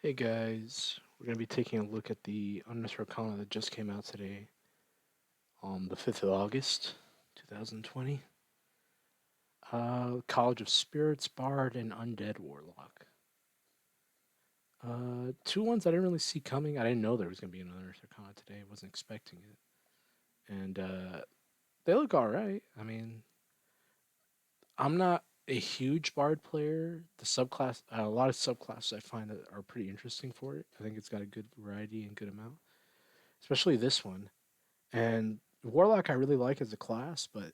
Hey guys, we're going to be taking a look at the Undead Arcana that just came out today on the 5th of August, 2020. College of Spirits, Bard, and Undead Warlock. Two ones I didn't really see coming. I didn't know there was going to be another Arcana today. I wasn't expecting it. And they look alright. I mean, I'm not a huge Bard player. The subclass, a lot of subclasses I find that are pretty interesting for it. I think it's got a good variety and good amount, especially this one. And Warlock I really like as a class, but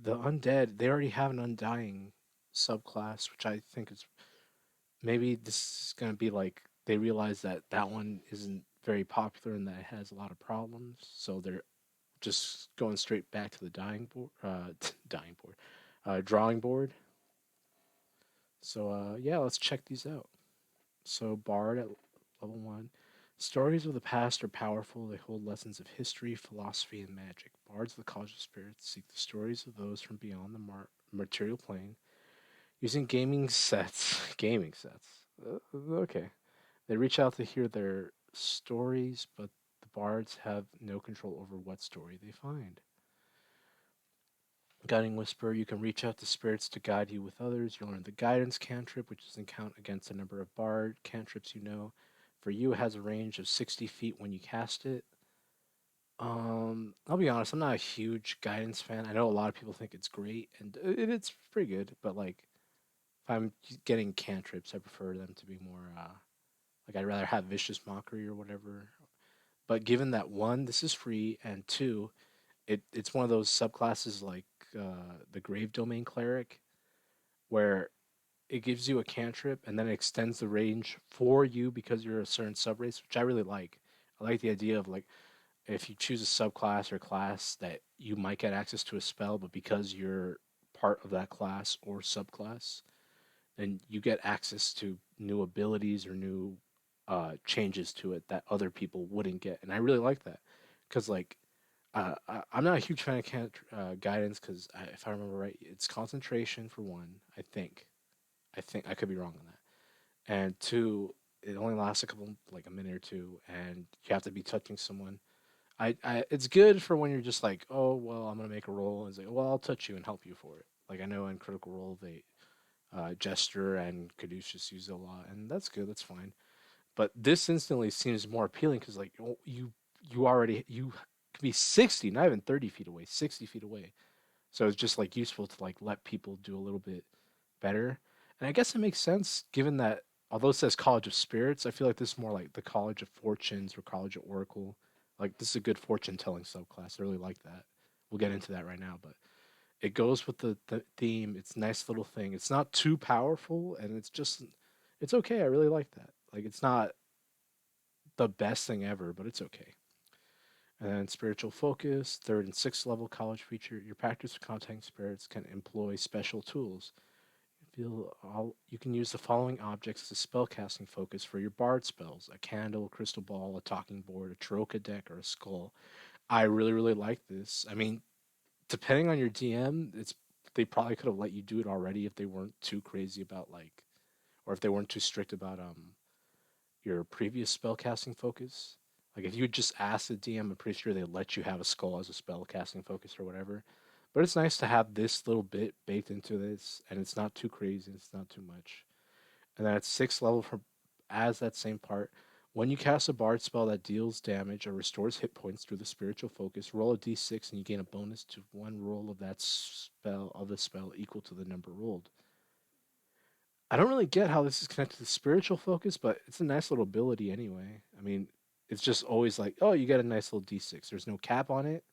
the Undead, they already have an Undying subclass, which I think is maybe this is going to be like they realize that that one isn't very popular and that it has a lot of problems, so they're just going straight back to the dying board, dying board, drawing board. So yeah, let's check these out. So Bard at level one. Stories of the past are powerful. They hold lessons of history, philosophy, and magic. Bards of the College of Spirits seek the stories of those from beyond the material plane using gaming sets. Gaming sets. Okay. They reach out to hear their stories, but the bards have no control over what story they find. Guiding Whisper, you can reach out to spirits to guide you with others. You learn the Guidance cantrip, which doesn't count against the number of bard cantrips you know. For you, it has a range of 60 feet when you cast it. I'll be honest, I'm not a huge Guidance fan. I know a lot of people think it's great, and it's pretty good, but like, if I'm getting cantrips, I prefer them to be more, like, I'd rather have Vicious Mockery or whatever. But given that one, this is free, and two, it's one of those subclasses like the Grave Domain Cleric, where it gives you a cantrip and then it extends the range for you because you're a certain subrace, which I really like. I like the idea of like if you choose a subclass or class that you might get access to a spell, but because you're part of that class or subclass, then you get access to new abilities or new changes to it that other people wouldn't get. And I really like that because like I'm not a huge fan of guidance because if I remember right, it's concentration for one. I think I could be wrong on that. And two, it only lasts a couple, like a minute or two, and you have to be touching someone. It's good for when you're just like, oh well, I'm gonna make a roll, and it's like, well, I'll touch you and help you for it. Like I know in Critical Role they Jester and Caduceus use it a lot, and that's good, that's fine. But this instantly seems more appealing because like you can be 60, not even 30 feet away, 60 feet away. So it's just like useful to like let people do a little bit better. And I guess it makes sense given that although it says College of Spirits, I feel like this is more like the College of Fortunes or College of Oracle. Like this is a good fortune telling subclass. I really like that. We'll get into that right now, but it goes with the theme. It's a nice little thing. It's not too powerful and it's okay. I really like that. Like it's not the best thing ever, but it's okay. And then spiritual focus, third and sixth level college feature. Your practice of contacting spirits can employ special tools. You can use the following objects as a spellcasting focus for your bard spells: a candle, a crystal ball, a talking board, a Taroka deck, or a skull. I really, really like this. I mean, depending on your DM, it's they probably could have let you do it already if they weren't too crazy about like, or if they weren't too strict about your previous spellcasting focus. Like if you would just ask the DM, I'm pretty sure they'd let you have a skull as a spellcasting focus or whatever. But it's nice to have this little bit baked into this, and it's not too crazy, it's not too much. And then at sixth level for as that same part, when you cast a bard spell that deals damage or restores hit points through the spiritual focus, roll a d6 and you gain a bonus to one roll of that spell of the spell equal to the number rolled. I don't really get how this is connected to spiritual focus, but it's a nice little ability anyway. I mean, it's just always like, oh, you get a nice little d6. There's no cap on it.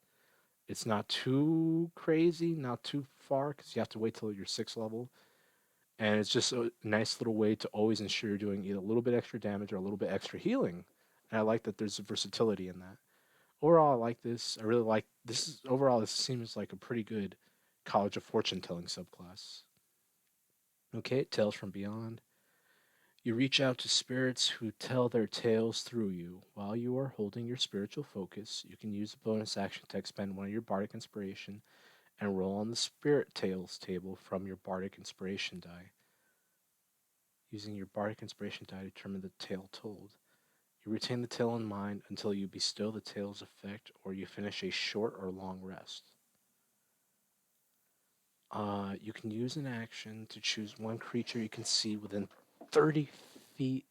It's not too crazy, not too far, because you have to wait till you're sixth level. And it's just a nice little way to always ensure you're doing either a little bit extra damage or a little bit extra healing. And I like that there's a versatility in that. Overall, I like this. I really like this. Overall, this seems like a pretty good College of Fortune Telling subclass. Okay, Tales from Beyond. You reach out to spirits who tell their tales through you. While you are holding your spiritual focus, you can use the bonus action to expend one of your bardic inspiration and roll on the spirit tales table from your bardic inspiration die. Using your bardic inspiration die to determine the tale told. You retain the tale in mind until you bestow the tale's effect or you finish a short or long rest. You can use an action to choose one creature you can see within 30 feet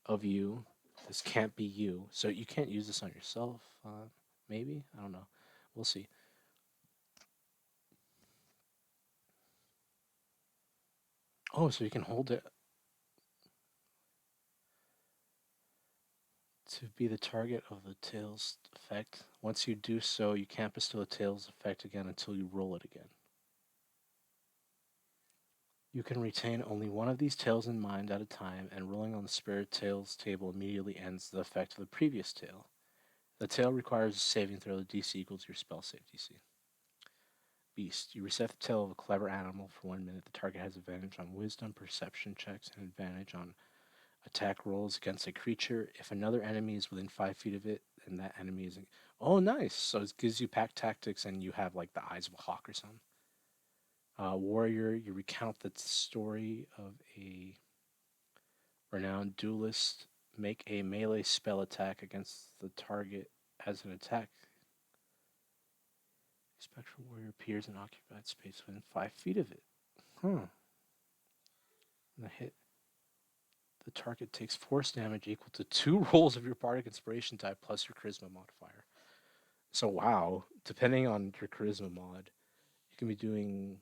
of you. This can't be you, so you can't use this on yourself. Maybe? I don't know. We'll see. Oh, so you can hold it to be the target of the tail's effect. Once you do so, you can't bestow the tail's effect again until you roll it again. You can retain only one of these tails in mind at a time, and rolling on the spirit tails table immediately ends the effect of the previous tail. The tail requires a saving throw. The DC equals your spell save DC. Beast. You reset the tail of a clever animal for 1 minute. The target has advantage on wisdom, perception checks, and advantage on attack rolls against a creature. If another enemy is within 5 feet of it, then that enemy is. Oh, nice! So it gives you pack tactics, and you have like the eyes of a hawk or something. Warrior, you recount the story of a renowned duelist. Make a melee spell attack against the target as an attack. A spectral warrior appears in occupied space within 5 feet of it. Huh. And the hit. The target takes force damage equal to 2 rolls of your bardic inspiration die plus your charisma modifier. So wow, depending on your charisma mod, you can be doing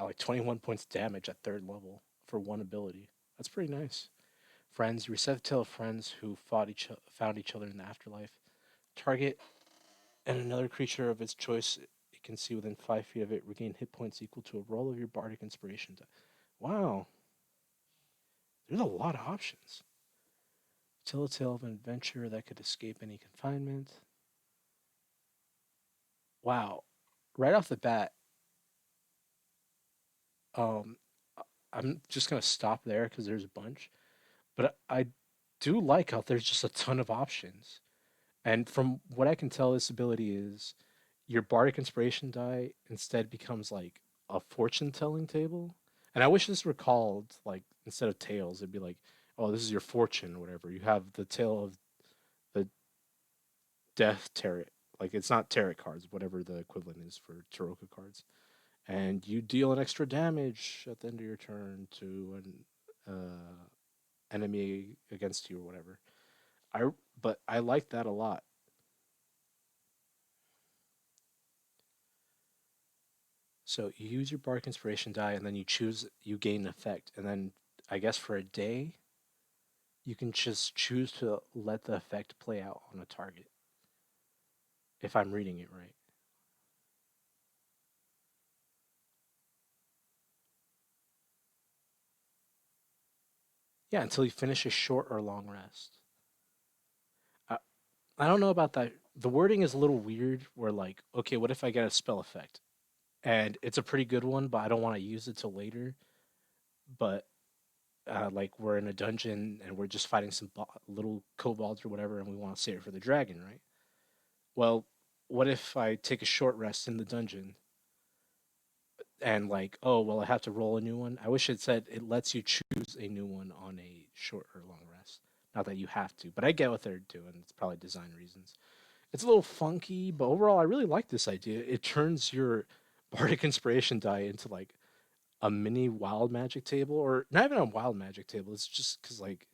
like 21 points damage at 3rd level for one ability. That's pretty nice. Friends, reset the tale of friends who found each other in the afterlife. Target and another creature of its choice it can see within 5 feet of it regain hit points equal to a roll of your bardic inspiration die. Wow, there's a lot of options. Tell a tale of an adventure that could escape any confinement. Wow, right off the bat, um, I'm just gonna stop there because there's a bunch. But I do like how there's just a ton of options. And from what I can tell, this ability is your bardic inspiration die instead becomes like a fortune telling table. And I wish this were called like instead of tails, it'd be like, oh, this is your fortune or whatever. You have the tale of the death tarot. Like it's not tarot cards, whatever the equivalent is for tarot cards. And you deal an extra damage at the end of your turn to an enemy against you or whatever. I but I like that a lot. So you use your bark inspiration die, and then you gain an effect, and then I guess for a day you can just choose to let the effect play out on a target. If I'm reading it right, yeah, until you finish a short or long rest. I, I don't know about that. The wording is a little weird. Where like, okay, what if I get a spell effect, and it's a pretty good one, but I don't want to use it till later. But like we're in a dungeon and we're just fighting some little kobolds or whatever, and we want to save it for the dragon, right? Well, what if I take a short rest in the dungeon and like, oh, well, I have to roll a new one? I wish it said it lets you choose a new one on a short or long rest. Not that you have to, but I get what they're doing. It's probably design reasons. It's a little funky, but overall, I really like this idea. It turns your bardic inspiration die into like a mini wild magic table, or not even a wild magic table. It's just because like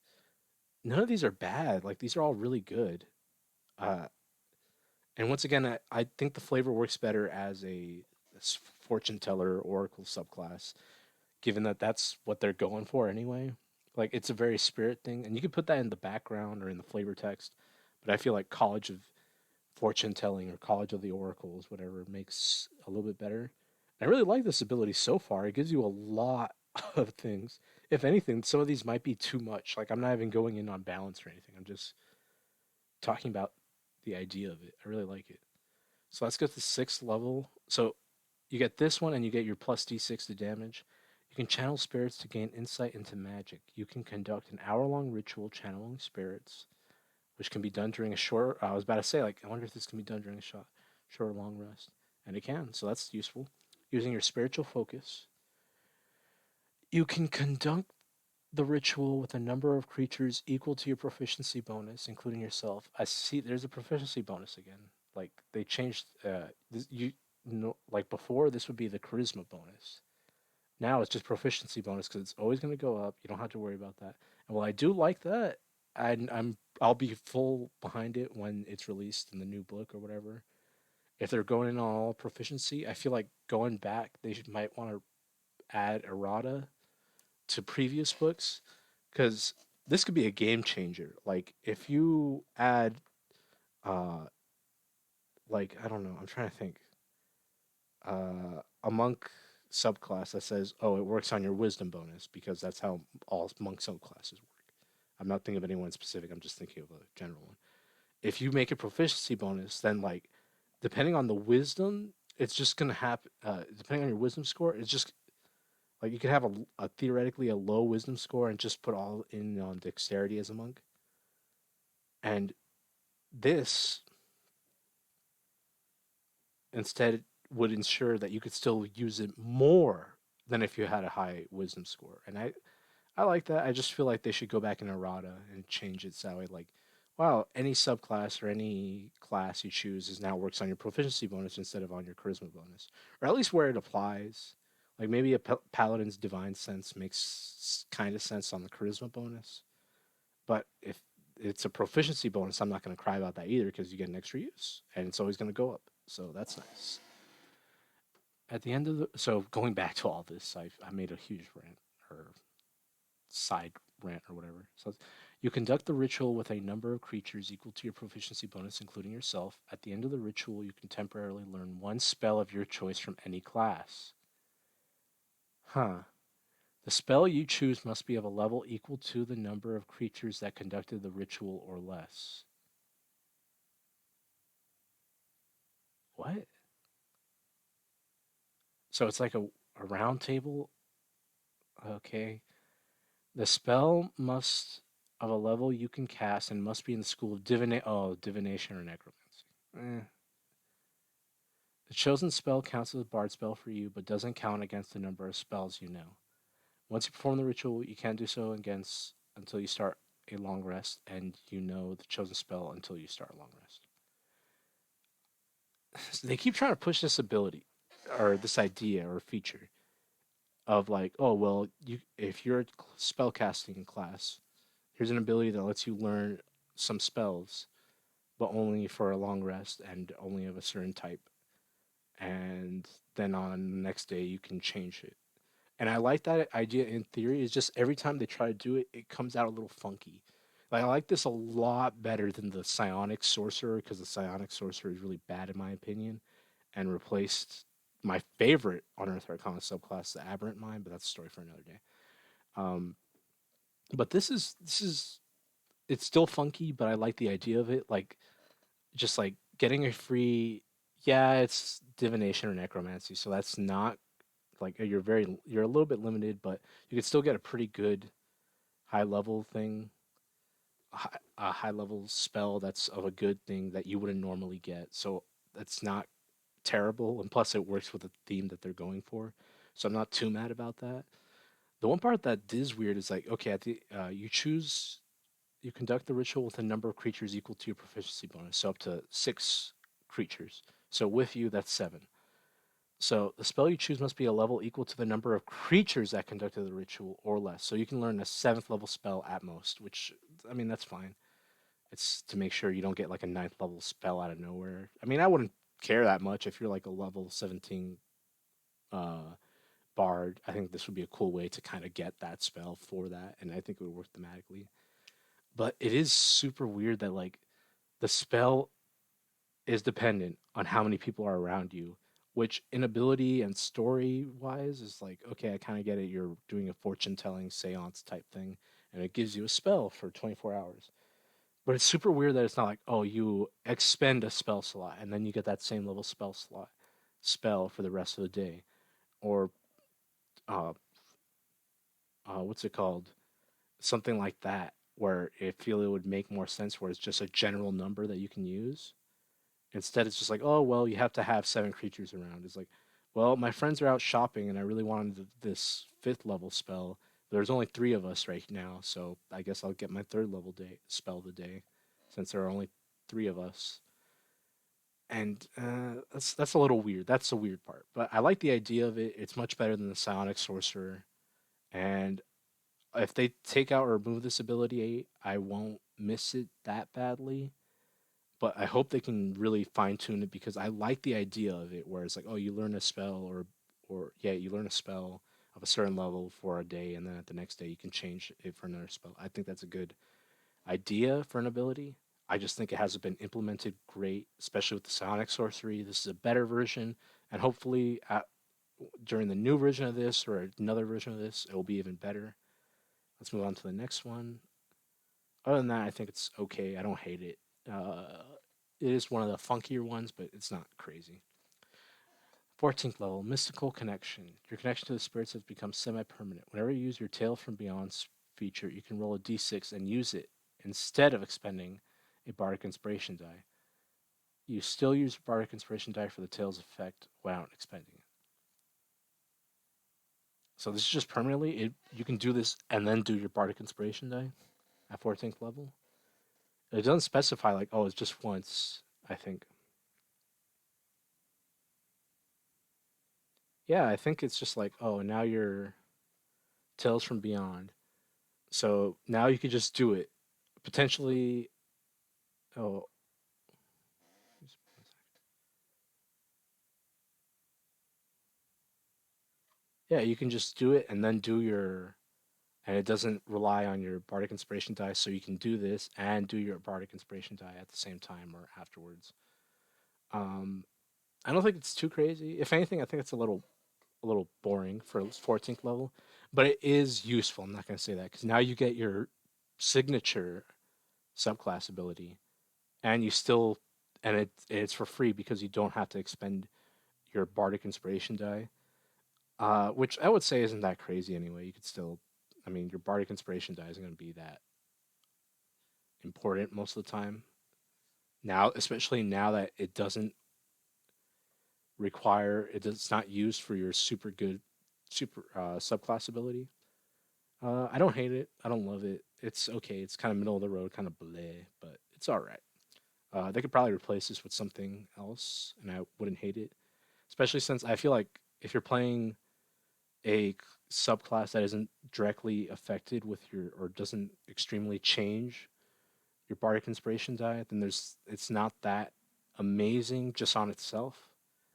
none of these are bad. Like these are all really good. Uh, and once again, I think the flavor works better as a fortune teller oracle subclass, given that that's what they're going for anyway. Like it's a very spirit thing, and you can put that in the background or in the flavor text. But I feel like College of Fortune Telling or College of the Oracles, whatever, makes a little bit better. I really like this ability so far. It gives you a lot of things. If anything, some of these might be too much. Like I'm not even going in on balance or anything. I'm just talking about the idea of it. I really like it. So let's go to the 6th level. So you get this one and you get your plus d6 to damage. You can channel spirits to gain insight into magic. You can conduct an hour-long ritual channeling spirits, which can be done during a short. I was about to say, like, I wonder if this can be done during a short or long rest, and it can. So that's useful. Using your spiritual focus, You can conduct the ritual with a number of creatures equal to your proficiency bonus, including yourself. I see there's a proficiency bonus again. Like they changed this, you know, like before this would be the charisma bonus. Now it's just proficiency bonus because it's always going to go up. You don't have to worry about that. And while I do like that, I'll be full behind it when it's released in the new book or whatever. If they're going in on all proficiency, I feel like going back might want to add errata to previous books because this could be a game changer. Like if you add, uh, like I don't know, I'm trying to think, a monk subclass that says, oh, it works on your wisdom bonus because that's how all monk subclasses work. I'm not thinking of anyone specific. I'm just thinking of a general one. If you make a proficiency bonus, then like depending on the wisdom, it's just gonna happen. Depending on your wisdom score, it's just like you could have a theoretically a low wisdom score and just put all in on dexterity as a monk. And this instead would ensure that you could still use it more than if you had a high wisdom score. And I like that. I just feel like they should go back in errata and change it so that way, like, wow, any subclass or any class you choose is now works on your proficiency bonus instead of on your charisma bonus, or at least where it applies. Like maybe a paladin's divine sense makes kind of sense on the charisma bonus, but if it's a proficiency bonus, I'm not going to cry about that either because you get an extra use and it's always going to go up. So that's nice. At the end of the so going back to all this, I made a huge rant or side rant or whatever. So you conduct the ritual with a number of creatures equal to your proficiency bonus, including yourself. At the end of the ritual, you can temporarily learn one spell of your choice from any class. Huh. The spell you choose must be of a level equal to the number of creatures that conducted the ritual or less. What? So it's like a round table? Okay. The spell must of a level you can cast and must be in the school of divination or necromancy. Eh. The chosen spell counts as a bard spell for you, but doesn't count against the number of spells you know. Once you perform the ritual, you can't do so against until you start a long rest, and you know the chosen spell until you start a long rest. So they keep trying to push this ability or this idea or feature of like, oh well, you if you're a spell casting class, here's an ability that lets you learn some spells, but only for a long rest and only of a certain type. And then on the next day you can change it. And I like that idea in theory. It's just every time they try to do it, it comes out a little funky. Like I like this a lot better than the psionic sorcerer because the psionic sorcerer is really bad in my opinion, and replaced my favorite Unearthed Arcana subclass, the Aberrant Mind. But that's a story for another day. Um, but this is it's still funky, but I like the idea of it. Like just like getting a free, yeah, it's divination or necromancy, so that's not like you're a little bit limited, but you could still get a pretty good high level thing, a high level spell that's of a good thing that you wouldn't normally get. So that's not terrible, and plus it works with the theme that they're going for. So I'm not too mad about that. The one part that is weird is like, okay, at the you conduct the ritual with a number of creatures equal to your proficiency bonus, so up to 6 creatures. So with you, that's 7. So the spell you choose must be a level equal to the number of creatures that conducted the ritual or less. So you can learn a 7th level spell at most, which I mean that's fine. It's to make sure you don't get like a 9th level spell out of nowhere. I mean I wouldn't care that much if you're like a level 17 uh, bard. I think this would be a cool way to kind of get that spell for that, and I think it would work thematically. But it is super weird that like the spell is dependent on how many people are around you, which in ability and story wise is like, okay, I kind of get it. You're doing a fortune telling seance type thing, and it gives you a spell for 24 hours. But it's super weird that it's not like, oh, you expend a spell slot and then you get that same level spell for the rest of the day. Or, uh, what's it called? Something like that, where I feel it would make more sense where it's just a general number that you can use. Instead, it's just like, oh well, you have to have 7 creatures around. It's like, Well, my friends are out shopping, and I really wanted this fifth level spell. There's only three of us right now, so I guess I'll get my third level day spell today, since there are only three of us. And that's a little weird. That's the weird part. But I like the idea of it. It's much better than the psionic sorcerer. And if they take out or remove this ability, I won't miss it that badly. But I hope they can really fine tune it because I like the idea of it, where it's like, oh, you learn a spell, or yeah, you learn a spell of a certain level for a day, and then at the next day you can change it for another spell. I think that's a good idea for an ability. I just think it hasn't been implemented great, especially with the psionic sorcery. This is a better version, and hopefully, during the new version of this or another version of this, it will be even better. Let's move on to the next one. Other than that, I think it's okay. I don't hate it. It is one of the funkier ones, but it's not crazy. 14th level, Mystical Connection. Your connection to the spirits has become semi permanent. Whenever you use your Tale from Beyond's feature, you can roll a d6 and use it instead of expending a Bardic Inspiration die. You still use Bardic Inspiration die for the Tale's effect without expending it. So this is just permanently. You can do this and then do your Bardic Inspiration die at 14th level. It doesn't specify like, oh, it's just once, I think. Yeah, I think it's just like, oh, now you're Tales from Beyond. So now you could just do it. Potentially, oh, yeah, you can just do it and then do your, and it doesn't rely on your Bardic Inspiration die. So you can do this and do your Bardic Inspiration die at the same time or afterwards. Um, I don't think it's too crazy. If anything, I think it's a little boring for 14th level, but it is useful. I'm not going to say that because now you get your signature subclass ability, and you still, and it's for free because you don't have to expend your Bardic Inspiration die, which I would say isn't that crazy anyway. You could still, I mean, your Bardic Inspiration die isn't going to be that important most of the time. Now, especially now that it doesn't require, it's not used for your super good super subclass ability. I don't hate it. I don't love it. It's okay. It's kind of middle of the road, kind of bleh, but it's all right. They could probably replace this with something else, and I wouldn't hate it. Especially since I feel like if you're playing a subclass that isn't directly affected with your or doesn't extremely change your bardic inspiration die, then there's it's not that amazing just on itself.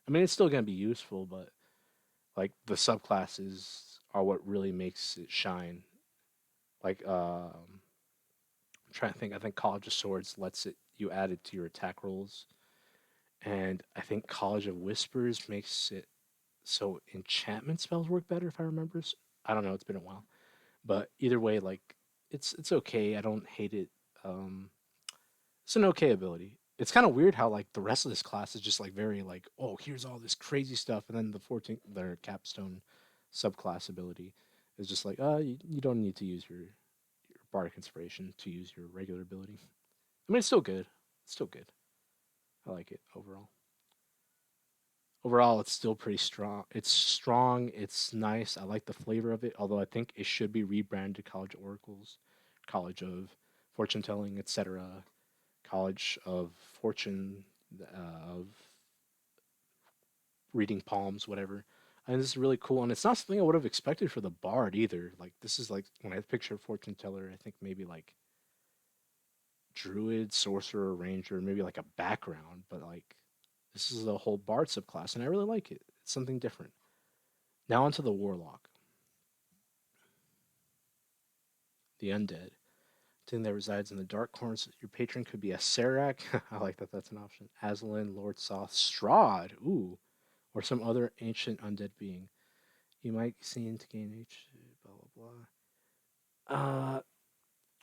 I mean, it's still gonna be useful, but like the subclasses are what really makes it shine. Like I'm trying to think. I think College of Swords lets it you add it to your attack rolls, and I think College of Whispers makes it so enchantment spells work better if I remember. I don't know. It's been a while, but either way, like it's okay. I don't hate it. Um, it's an okay ability. It's kind of weird how like the rest of this class is just like very like, oh, here's all this crazy stuff, and then the 14th their capstone subclass ability is just like, you don't need to use your bardic inspiration to use your regular ability. I mean, it's still good. It's still good. I like it overall. Overall, it's still pretty strong. It's strong. It's nice. I like the flavor of it. Although I think it should be rebranded College of Oracles, College of Fortune Telling, etc. College of Fortune, of Reading Palms, whatever. And this is really cool. And it's not something I would have expected for the Bard either. Like this is like when I picture Fortune Teller, I think maybe like Druid, Sorcerer, Ranger, maybe like a background. But like this is a whole Bard subclass, and I really like it. It's something different. Now onto the Warlock, the Undead. Thing that resides in the dark corners. Your patron could be a Serac. I like that. That's an option. Aslan, Lord Soth, Strahd. Ooh, or some other ancient undead being. You might be seen to gain H. Blah blah blah.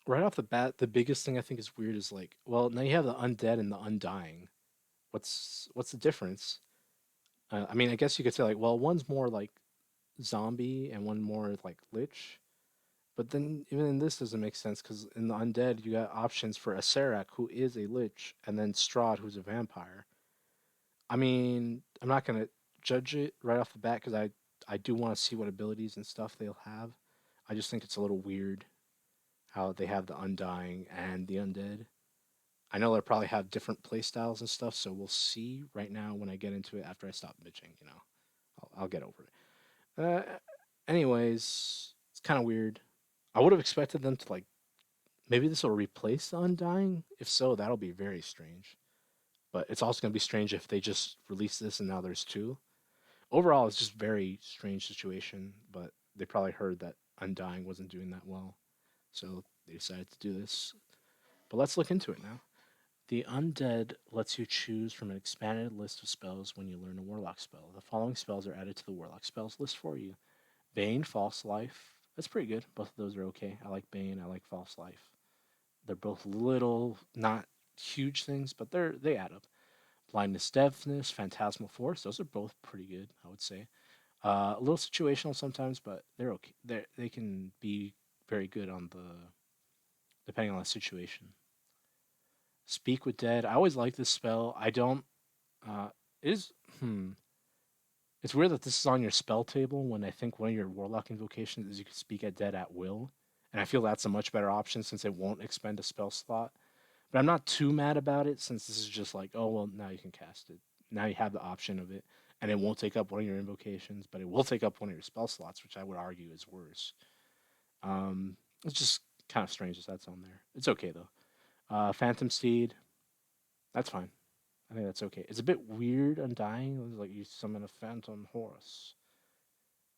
Right off the bat, the biggest thing I think is weird is like, well, now you have the undead and the undying. What's the difference? I mean, I guess you could say like, well, one's more like zombie and one more like lich. But then even in this doesn't make sense because in the undead you got options for a Serac who is a lich and then Strahd who's a vampire. I mean, I'm not gonna judge it right off the bat because I do want to see what abilities and stuff they'll have. I just think it's a little weird how they have the Undying and the Undead. I know they'll probably have different play styles and stuff, so we'll see right now when I get into it after I stop bitching, I'll get over it. Anyways, it's kind of weird. I would have expected them to like maybe this will replace the Undying. If so, that'll be very strange. But it's also going to be strange if they just release this and now there's two. Overall, it's just very strange situation, but they probably heard that Undying wasn't doing that well, so they decided to do this. But let's look into it now. The Undead lets you choose from an expanded list of spells when you learn a Warlock spell. The following spells are added to the Warlock spells list for you. Bane, False Life. That's pretty good. Both of those are okay. I like Bane. I like False Life. They're both little, not huge things, but they add up. Blindness, Deafness, Phantasmal Force. Those are both pretty good, I would say. A little situational sometimes, but they're okay. They can be very good on the depending on the situation. Speak with Dead. I always like this spell. I don't. Uh, is It's weird that this is on your spell table when I think one of your Warlock invocations is you can speak at Dead at will, and I feel that's a much better option since it won't expend a spell slot. But I'm not too mad about it since this is just like, oh well, now you can cast it. Now you have the option of it, and it won't take up one of your invocations, but it will take up one of your spell slots, which I would argue is worse. It's just kind of strange that that's on there. It's okay though. Phantom Steed, that's fine. I think that's okay. It's a bit weird Undying. It's like you summon a phantom horse.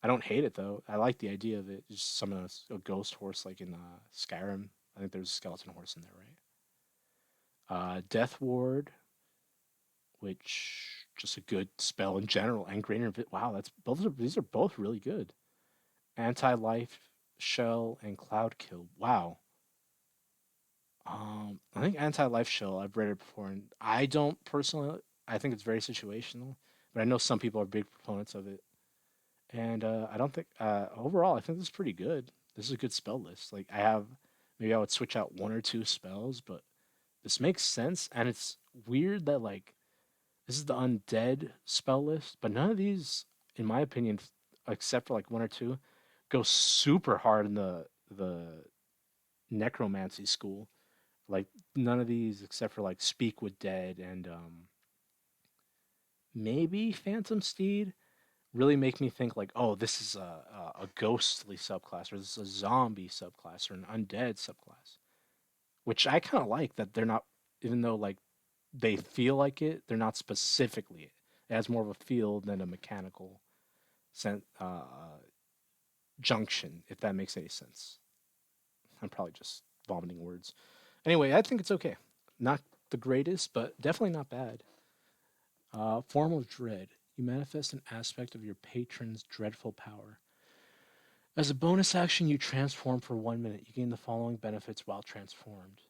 I don't hate it though. I like the idea of it. You just summon a ghost horse like in Skyrim. I think there's a skeleton horse in there, right? Death Ward, which just a good spell in general. And Greater wow, that's both. These are both really good. Anti Life Shell and Cloud Kill. Wow. I think Anti Life Shell. I've read it before, and I don't personally. I think it's very situational, but I know some people are big proponents of it. And I don't think overall, I think this is pretty good. This is a good spell list. Like I have, maybe I would switch out one or two spells, but this makes sense. And it's weird that like this is the undead spell list, but none of these, in my opinion, except for like one or two, go super hard in the necromancy school. Like none of these, except for like Speak with Dead and maybe Phantom Steed, really make me think like, oh, this is a ghostly subclass, or this is a zombie subclass, or an undead subclass, which I kind of like that they're not, even though like they feel like it, they're not specifically it. It has more of a feel than a mechanical junction, if that makes any sense. I'm probably just vomiting words. Anyway, I think it's okay. Not the greatest, but definitely not bad. Form of Dread. You manifest an aspect of your patron's dreadful power. As a bonus action, you transform for 1 minute. You gain the following benefits while transformed.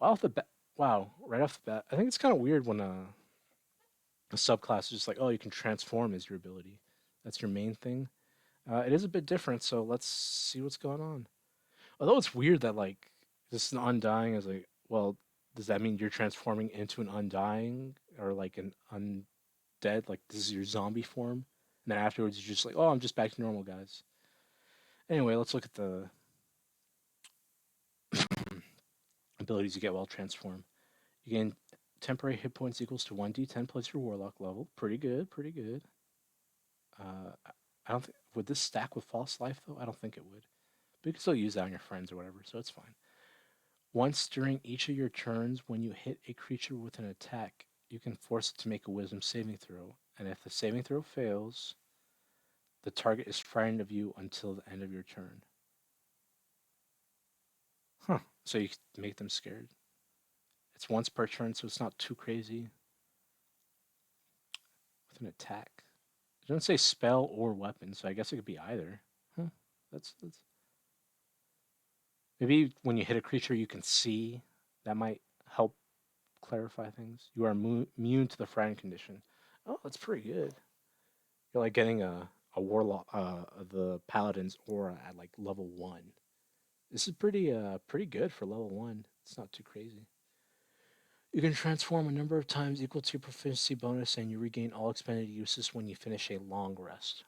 Off the bat, wow, right off the bat, I think it's kind of weird when a subclass is just like, oh, you can transform as your ability. That's your main thing. It is a bit different, so let's see what's going on. Although it's weird that like this is an undying is like, well, does that mean you're transforming into an undying or like an undead? Like this is your zombie form, and then afterwards you're just like, oh, I'm just back to normal, guys. Anyway, let's look at the abilities you get while transform. You gain temporary hit points equals to 1d10 plus your warlock level. Pretty good, pretty good. I don't think would this stack with false life though. I don't think it would. But you can still use that on your friends or whatever, so it's fine. Once during each of your turns, when you hit a creature with an attack, you can force it to make a wisdom saving throw. And if the saving throw fails, the target is frightened of you until the end of your turn. Huh. So you can make them scared. It's once per turn, so it's not too crazy. With an attack. It doesn't say spell or weapon, so I guess it could be either. Huh. That's maybe when you hit a creature you can see. That might help clarify things. You are immune to the frightened condition. Oh, that's pretty good. You're like getting a warlock, the paladin's aura at like level 1. This is pretty good for level 1. It's not too crazy. You can transform a number of times equal to your proficiency bonus, and you regain all expended uses when you finish a long rest.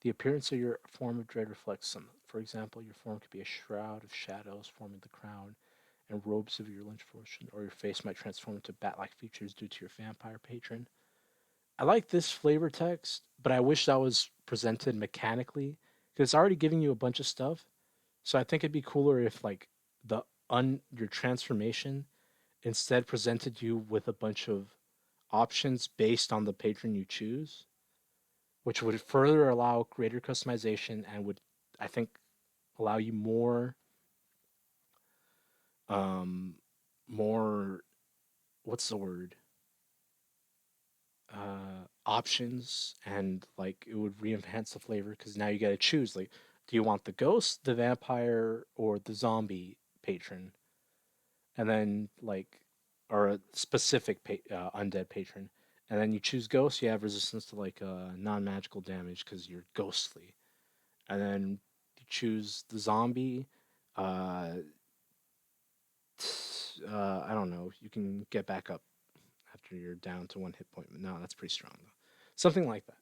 The appearance of your form of dread reflects some. For example, your form could be a shroud of shadows forming the crown and robes of your lynch fortune, or your face might transform into bat-like features due to your vampire patron. I like this flavor text, but I wish that was presented mechanically because it's already giving you a bunch of stuff. So I think it'd be cooler if like the your transformation instead presented you with a bunch of options based on the patron you choose, which would further allow greater customization and would, I think, allow you um, more, what's the word? Options, and like it would re-enhance the flavor because now you got to choose like, do you want the ghost, the vampire, or the zombie patron? And then like, or a specific undead patron, and then you choose ghost. You have resistance to like non-magical damage because you're ghostly, and then you choose the zombie. Uh, I don't know. You can get back up after you're down to 1 hit point. No, that's pretty strong though. Something like that.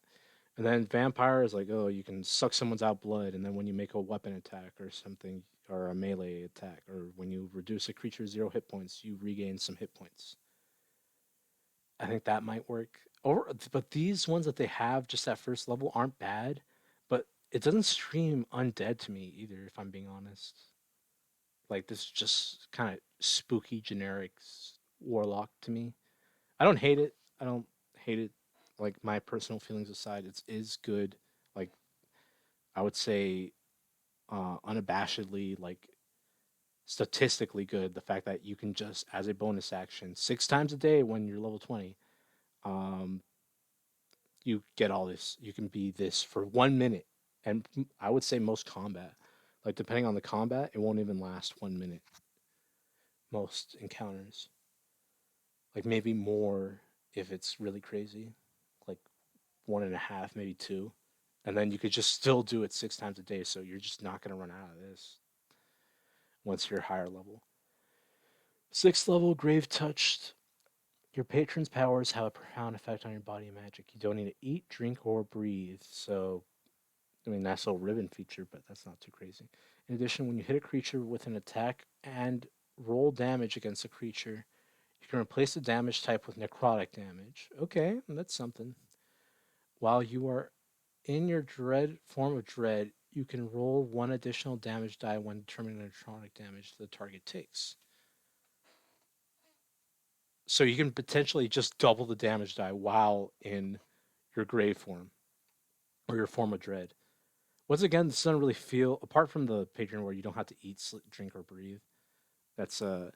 And then vampire is like, oh, you can suck someone's out blood, and then when you make a weapon attack or something, or a melee attack, or when you reduce a creature's 0 hit points, you regain some hit points. I think that might work. Or, but these ones that they have just at first level aren't bad, but it doesn't scream undead to me either, if I'm being honest. Like this just kind of spooky generic warlock to me. I don't hate it. I don't hate it. Like my personal feelings aside, it is good. Like I would say, unabashedly, like statistically good. The fact that you can just as a bonus action 6 times a day when you're level 20, um, you get all this. You can be this for 1 minute, and I would say most combat, like depending on the combat, it won't even last 1 minute. Most encounters, like maybe more if it's really crazy, like 1.5, maybe two, and then you could just still do it 6 times a day. So you're just not gonna run out of this once you're higher level. Sixth level, grave touched. Your patron's powers have a profound effect on your body and magic. You don't need to eat, drink, or breathe. So, I mean, nice little ribbon feature, but that's not too crazy. In addition, when you hit a creature with an attack and roll damage against a creature, you can replace the damage type with necrotic damage. Okay, that's something. While you are in your dread form of dread, you can roll one additional damage die when determining the necrotic damage the target takes. So you can potentially just double the damage die while in your grave form or your form of dread. Once again, this doesn't really feel, apart from the patron where you don't have to eat, sleep, drink, or breathe. That's a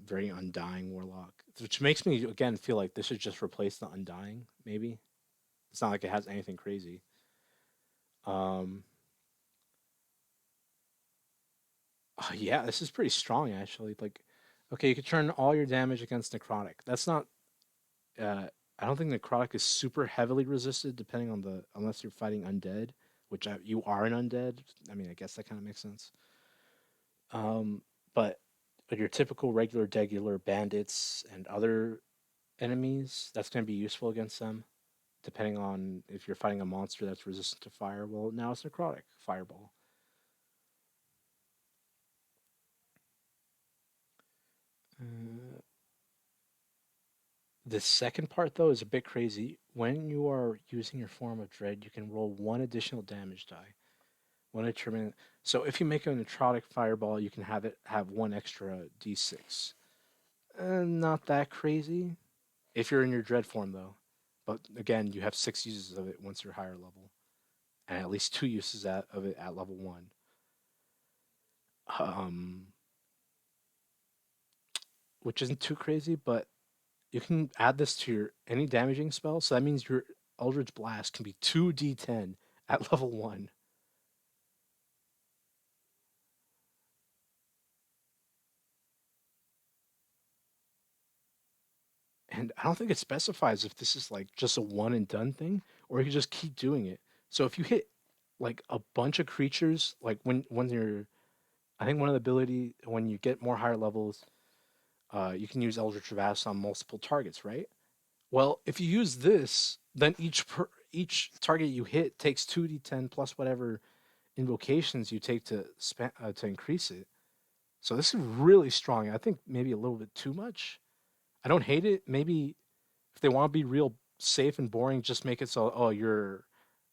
very undying warlock, which makes me again feel like this should just replace the undying. Maybe it's not like it has anything crazy. Um, yeah, this is pretty strong actually. Like, okay, you can turn all your damage against necrotic. That's not. Uh, I don't think necrotic is super heavily resisted, depending on the unless you're fighting undead, which you are an undead. I mean, I guess that kind of makes sense. Um, but your typical regular, degular bandits and other enemies, that's going to be useful against them, depending on if you're fighting a monster that's resistant to fire. Well, now it's necrotic fireball. Uh, the second part, though, is a bit crazy. When you are using your form of dread, you can roll one additional damage die. One determinant. So if you make a necrotic fireball, you can have it have one extra d6. Not that crazy if you're in your dread form, though. But again, you have 6 uses of it once you're higher level, and at least 2 uses of it at level 1. Um, which isn't too crazy, but you can add this to your any damaging spell. So that means your Eldritch Blast can be 2d10 at level 1. And I don't think it specifies if this is like just a one and done thing or you can just keep doing it. So if you hit like a bunch of creatures, like when you're, I think one of the ability when you get more higher levels, You can use Eldritch Vast on multiple targets, right? Well, if you use this, then each target you hit takes 2d10 plus whatever invocations you take to increase it. So this is really strong. I think maybe a little bit too much. I don't hate it. Maybe if they want to be real safe and boring, just make it so you're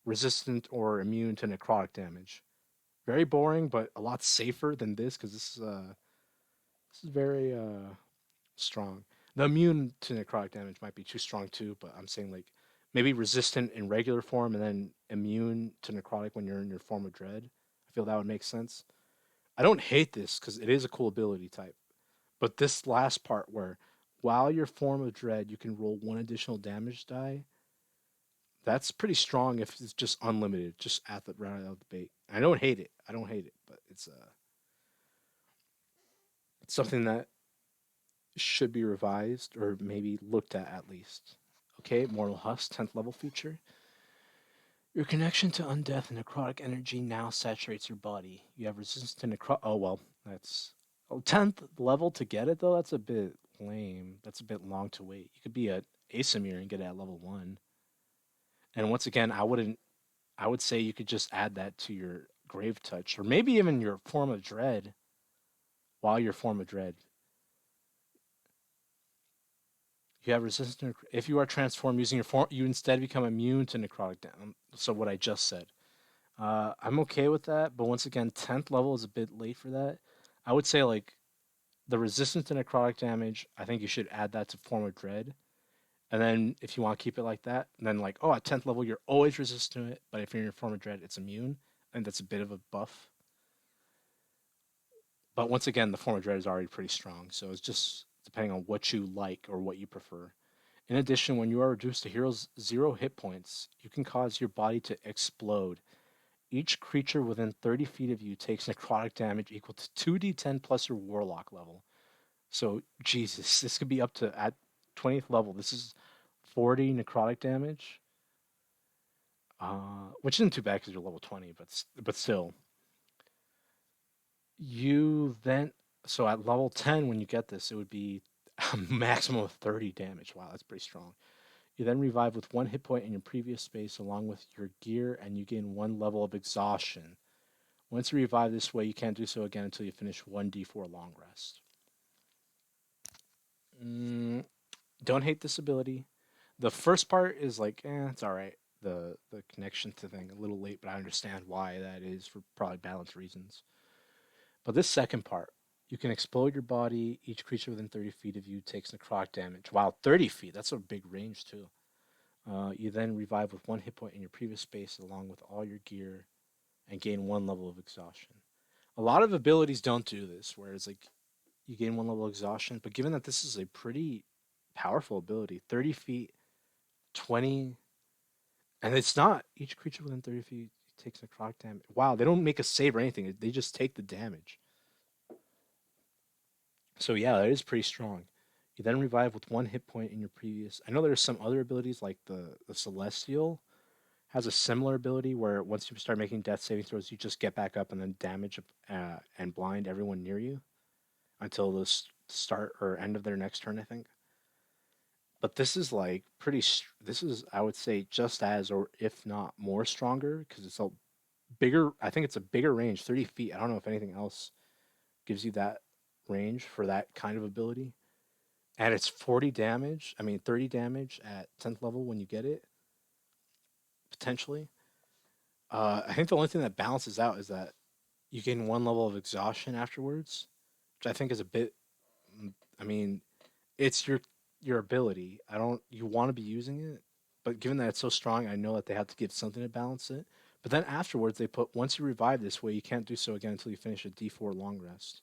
resistant or immune to necrotic damage. Very boring, but a lot safer than this because this is very strong. The immune to necrotic damage might be too strong too, but I'm saying like maybe resistant in regular form and then immune to necrotic when you're in your form of dread. I feel that would make sense. I don't hate this because it is a cool ability type, but this last part where while your form of dread you can roll one additional damage die, that's pretty strong if it's just unlimited, just at the right out of the bait. I don't hate it. I don't hate it, but it's something that should be revised or maybe looked at least. Okay, Mortal Husk, 10th level feature. Your connection to undeath and necrotic energy now saturates your body. You have resistance to necro. Oh, well, that's. Oh, 10th level to get it, though? That's a bit lame. That's a bit long to wait. You could be at Asimir and get it at level 1. And once again, I wouldn't. I would say you could just add that to your Grave Touch, or maybe even your Form of Dread while your Form of Dread. You have resistance. If you are transformed using your form, you instead become immune to necrotic damage. So what I just said. I'm okay with that, but once again, 10th level is a bit late for that. I would say like the resistance to necrotic damage. I think you should add that to Form of Dread, and then if you want to keep it like that, then like at 10th level you're always resistant to it, but if you're in your Form of Dread, it's immune, and that's a bit of a buff. But once again, the Form of Dread is already pretty strong, so it's just depending on what you like or what you prefer. In addition, when you are reduced to hero's 0 hit points, you can cause your body to explode. Each creature within 30 feet of you takes necrotic damage equal to 2d10 plus your warlock level. So, Jesus, this could be up to at 20th level. This is 40 necrotic damage, which isn't too bad because you're level 20, but still. You then, so at level 10, when you get this, it would be a maximum of 30 damage. Wow, that's pretty strong. You then revive with 1 hit point in your previous space along with your gear, and you gain 1 level of exhaustion. Once you revive this way, you can't do so again until you finish 1d4 long rest. Mm, don't hate this ability. The first part is like, it's all right. The connection to thing a little late, but I understand why that is for probably balance reasons. But this second part, you can explode your body. Each creature within 30 feet of you takes necrotic damage. Wow, 30 feet. That's a big range too. You then revive with 1 hit point in your previous space along with all your gear and gain 1 level of exhaustion. A lot of abilities don't do this, whereas like you gain 1 level of exhaustion. But given that this is a pretty powerful ability, 30 feet, 20, and it's not each creature within 30 feet takes necrotic damage. Wow, they don't make a save or anything. They just take the damage. So yeah, that is pretty strong. You then revive with 1 hit point in your previous. I know there's some other abilities like the Celestial has a similar ability where once you start making death saving throws, you just get back up and then damage and blind everyone near you until the start or end of their next turn, I think. But this is like pretty. This is, I would say, just as or if not more stronger because it's a bigger. I think it's a bigger range, 30 feet. I don't know if anything else gives you that range for that kind of ability. And it's 40 damage. I mean, 30 damage at 10th level when you get it, potentially. I think the only thing that balances out is that you gain 1 level of exhaustion afterwards, which I think is a bit. I mean, it's your ability. I don't. You want to be using it, but given that it's so strong, I know that they have to give something to balance it. But then afterwards, they put once you revive this way, you can't do so again until you finish a D4 long rest.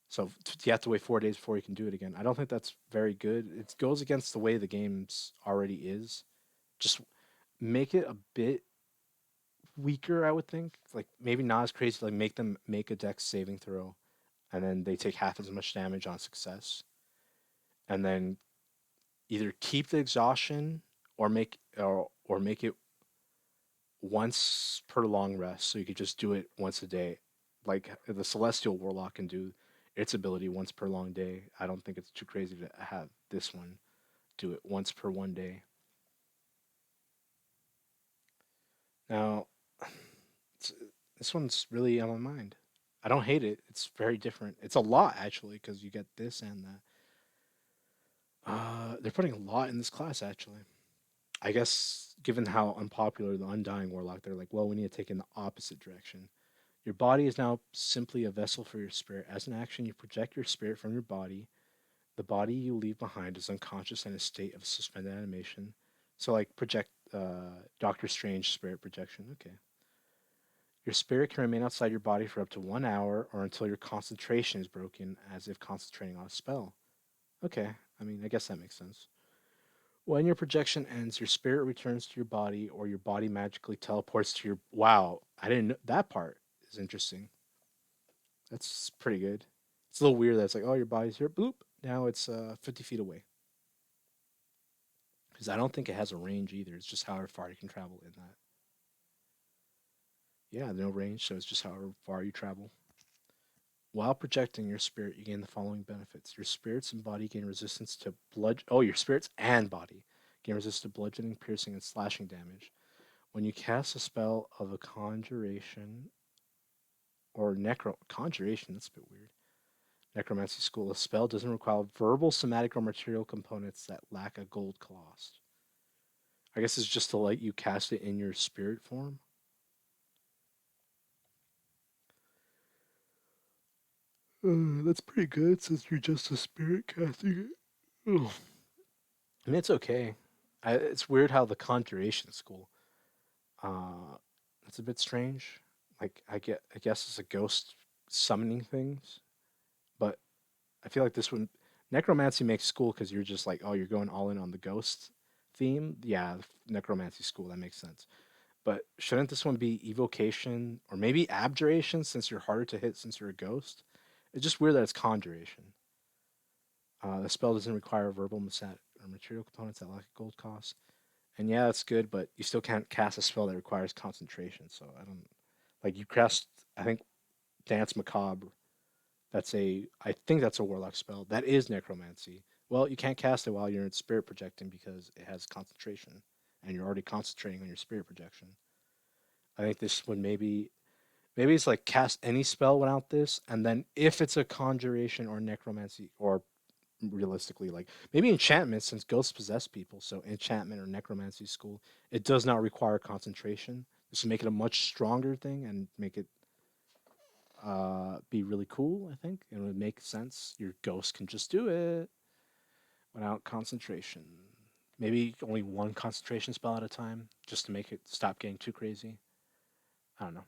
So you have to wait 4 days before you can do it again. I don't think that's very good. It goes against the way the game's already is. Just make it a bit weaker, I would think. Like maybe not as crazy. Like make them make a dex saving throw, and then they take half as much damage on success, and then either keep the exhaustion or make it once per long rest, so you could just do it once a day, like the Celestial Warlock can do. its ability once per long day. I don't think it's too crazy to have this one do it once per one day. Now, it's, this one's really on my mind. I don't hate it. It's very different. It's a lot actually because you get this and that. They're putting a lot in this class actually. I guess given how unpopular the Undying Warlock, they're like, well, we need to take in the opposite direction. Your body is now simply a vessel for your spirit. As an action, you project your spirit from your body. The body you leave behind is unconscious and in a state of suspended animation. So, like, project Doctor Strange spirit projection. Okay. Your spirit can remain outside your body for up to 1 hour or until your concentration is broken, as if concentrating on a spell. Okay. I mean, I guess that makes sense. When your projection ends, your spirit returns to your body or your body magically teleports to your. Wow. I didn't know that part is interesting. That's pretty good. It's a little weird that it's like, oh, your body's here, bloop. Now it's 50 feet away. Because I don't think it has a range either. It's just however far you can travel in that. Yeah, no range, so it's just however far you travel. While projecting your spirit, you gain the following benefits. Your spirits and body gain resistance to blood. Oh, your spirits and body gain resistance to bludgeoning, piercing, and slashing damage. When you cast a spell of a conjuration or necro conjuration, that's a bit weird. Necromancy School, a spell doesn't require verbal, somatic, or material components that lack a gold cost. I guess it's just to let you cast it in your spirit form. That's pretty good since you're just a spirit casting it. Ugh. I mean, it's okay. It's weird how the conjuration school. Uh, it's a bit strange. Like I guess it's a ghost summoning things, but I feel like this one, necromancy makes school because you're just like, oh, you're going all in on the ghost theme. Yeah, necromancy school that makes sense. But shouldn't this one be evocation or maybe abjuration since you're harder to hit since you're a ghost? It's just weird that it's conjuration. The spell doesn't require verbal or material components that lack a gold cost. And yeah, that's good, but you still can't cast a spell that requires concentration. So I don't like you cast. I think Dance Macabre. I think that's a warlock spell. That is necromancy. Well, you can't cast it while you're in spirit projecting because it has concentration, and you're already concentrating on your spirit projection. I think this would maybe it's like cast any spell without this, and then if it's a conjuration or necromancy or realistically like maybe enchantment since ghosts possess people, so enchantment or necromancy school, it does not require concentration. This would make it a much stronger thing and make it be really cool. I think it would make sense. Your ghost can just do it without concentration. Maybe only one concentration spell at a time, just to make it stop getting too crazy. I don't know.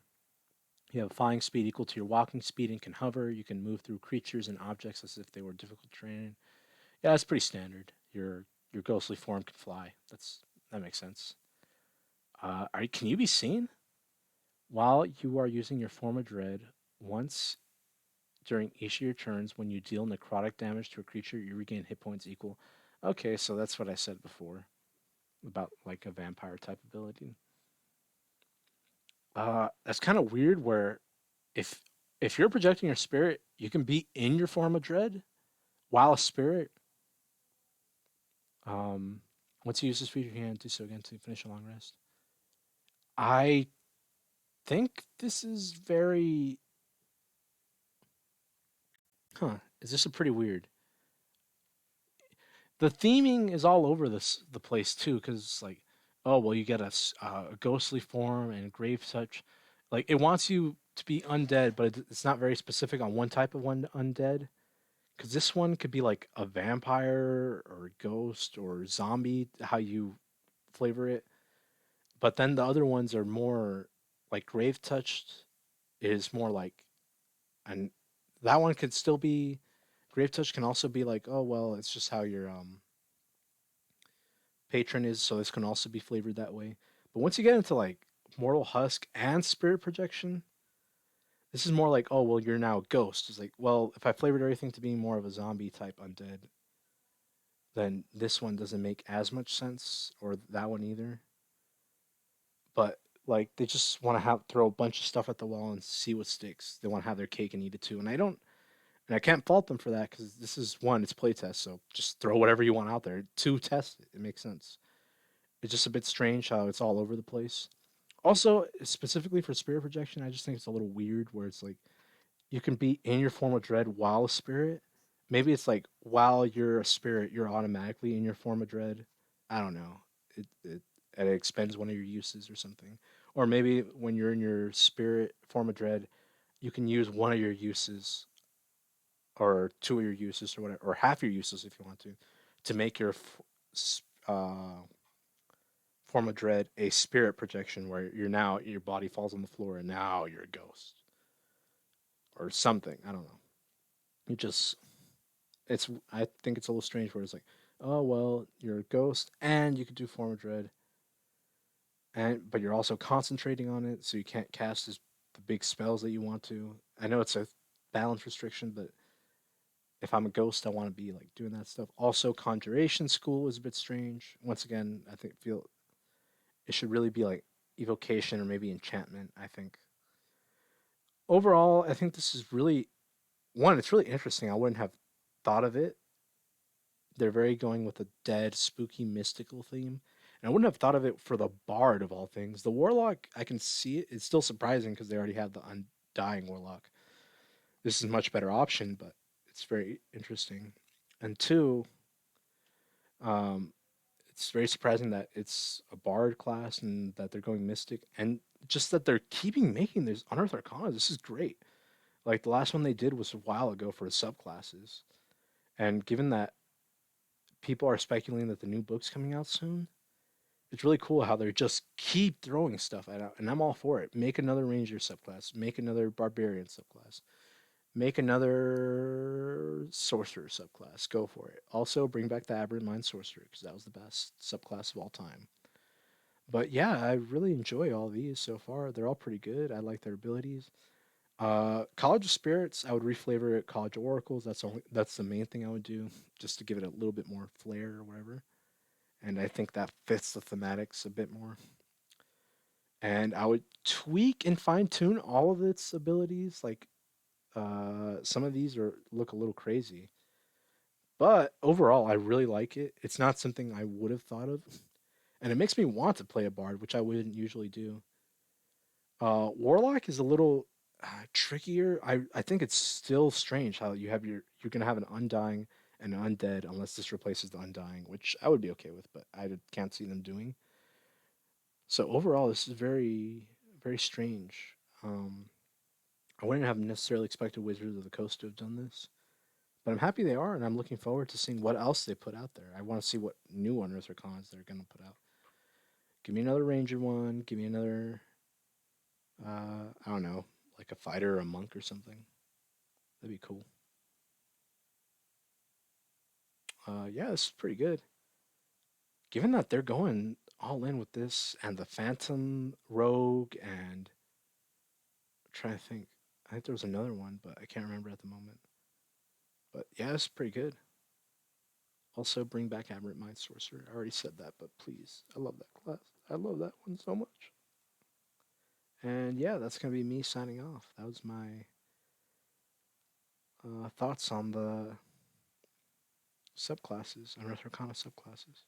You have flying speed equal to your walking speed and can hover. You can move through creatures and objects as if they were difficult terrain. Yeah, that's pretty standard. Your ghostly form can fly. That makes sense. Can you be seen while you are using your form of dread? Once during each of your turns, when you deal necrotic damage to a creature, you regain hit points equal. Okay, so that's what I said before about like a vampire type ability. That's kind of weird. Where if if you're projecting your spirit, you can be in your form of dread while a spirit. Um, Once you use this feature, you can do so again to finish a long rest. I think this is very. Huh? Is this a pretty weird? The theming is all over the place too, because like, oh well, you get a ghostly form and grave touch. Like it wants you to be undead, but it's not very specific on one type of one undead. Because this one could be like a vampire or a ghost or zombie, how you flavor it. But then the other ones are more like grave touched is more like, and that one could still be grave touch can also be like, oh well, it's just how your patron is, so this can also be flavored that way. But once you get into like mortal husk and spirit projection, this is more like, oh well, you're now a ghost. It's like, well, if I flavored everything to be more of a zombie type undead, then this one doesn't make as much sense, or that one either. But like they just want to have throw a bunch of stuff at the wall and see what sticks. They want to have their cake and eat it too. And And I can't fault them for that because this is one, it's playtest, so just throw whatever you want out there. Two, test it. It makes sense. It's just a bit strange how it's all over the place. Also, specifically for spirit projection, I just think it's a little weird where it's like you can be in your form of dread while a spirit. Maybe it's like while you're a spirit, you're automatically in your form of dread. I don't know. It expends one of your uses or something. Or maybe when you're in your spirit form of dread, you can use one of your uses or two of your uses or whatever, or half your uses if you want to make your uh, form of dread a spirit projection where you're now your body falls on the floor and now you're a ghost or something. I don't know. It just it's I think it's a little strange where it's like, oh well, you're a ghost and you could do form of dread, and but you're also concentrating on it, so you can't cast the big spells that you want to. I know it's a balance restriction, but if I'm a ghost, I want to be like doing that stuff. Also, conjuration school is a bit strange. Once again, I think feel it should really be like evocation or maybe enchantment. I think overall, I think this is really one. It's really interesting. I wouldn't have thought of it. They're very going with a dead, spooky, mystical theme. And I wouldn't have thought of it for the bard of all things. The warlock, I can see it. It's still surprising because they already have the undying warlock. This is a much better option, but it's very interesting. And two, um, it's very surprising that it's a bard class and that they're going mystic, and just that they're keeping making these unearthed arcana. This is great. Like the last one they did was a while ago for the subclasses, and given that people are speculating that the new book's coming out soon, it's really cool how they just keep throwing stuff at it, and I'm all for it. Make another ranger subclass, make another barbarian subclass, make another sorcerer subclass. Go for it. Also, bring back the aberrant mind sorcerer because that was the best subclass of all time. But yeah, I really enjoy all these so far. They're all pretty good. I like their abilities. College of Spirits, I would reflavor it College of Oracles. That's the main thing I would do, just to give it a little bit more flair or whatever. And I think that fits the thematics a bit more. And I would tweak and fine tune all of its abilities. Like some of these are look a little crazy, but overall, I really like it. It's not something I would have thought of, and it makes me want to play a bard, which I wouldn't usually do. Warlock is a little trickier. I think it's still strange how you're gonna have an undying and an undead unless this replaces the undying, which I would be okay with, but can't see them doing. So overall, this is very strange. I wouldn't have necessarily expected Wizards of the Coast to have done this, but I'm happy they are, and I'm looking forward to seeing what else they put out there. I want to see what new Unearthed Arcanas they're gonna put out. Give me another Ranger one. Give me another I don't know, like a fighter or a monk or something. That'd be cool. Yeah, this is pretty good. Given that they're going all in with this and the Phantom Rogue and I'm trying to think. I think there was another one, but I can't remember at the moment. But yeah, it's pretty good. Also, bring back Aberrant Mind Sorcerer. I already said that, but please, I love that class. I love that one so much. And yeah, that's gonna be me signing off. That was my thoughts on the subclasses, Unearthed Arcana subclasses.